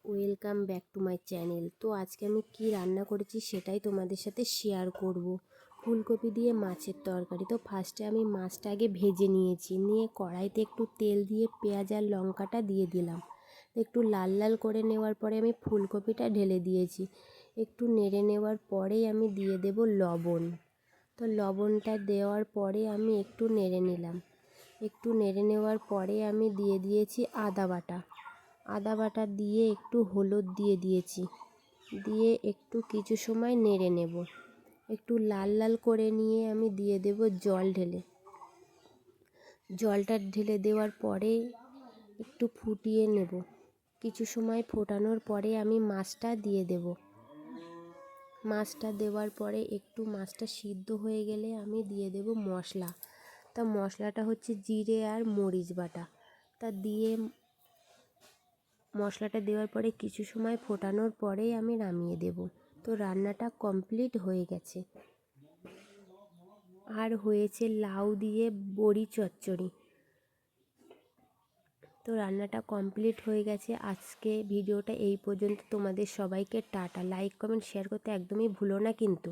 Welcome back to my channel. তো আজকে আমি কি রান্না করেছি সেটাই তোমাদের সাথে শেয়ার করব। ফুলকপি দিয়ে মাছের তরকারি। তো ফার্স্টে আমি মাছটা আগে ভেজে নিয়েছি, নিয়ে কড়াইতে একটু তেল দিয়ে পেঁয়াজ আর লঙ্কাটা দিয়ে দিলাম। একটু লাল লাল করে নেওয়ার পরে আমি ফুলকপিটা ঢেলে দিয়েছি। একটু নেড়ে নেওয়ার পরেই আমি দিয়ে দেব লবণ। তো লবণটা দেওয়ার পরে আমি একটু নেড়ে নিলাম। একটু নেড়ে নেওয়ার পরে আমি দিয়ে দিয়েছি আদা বাটা। আদা বাটা দিয়ে একটু হলুদ দিয়ে দিয়েছি, দিয়ে একটু কিছু সময় নেড়ে নেব। একটু লাল লাল করে নিয়ে আমি দিয়ে দেব জল ঢেলে। জলটা ঢেলে দেওয়ার পরে একটু ফুটিয়ে নেব। কিছু সময় ফোটানোর পরে আমি মাছটা দিয়ে দেব। মাছটা দেওয়ার পরে একটু মাছটা সিদ্ধ হয়ে গেলে আমি দিয়ে দেব মশলা। তা মশলাটা হচ্ছে জিরে আর মরিচ বাটা। তা দিয়ে মশলাটা দেওয়ার পরে কিছু সময় ফোটানোর পরেই আমি নামিয়ে দেব। তো রান্নাটা কমপ্লিট হয়ে গেছে। আর হয়েছে লাউ দিয়ে বড়ি চচ্চড়ি। তো রান্নাটা কমপ্লিট হয়ে গেছে। আজকে ভিডিওটা এই পর্যন্ত। তোমাদের সবাইকে টাটা। লাইক কমেন্ট শেয়ার করতে একদমই ভুলো না কিন্তু।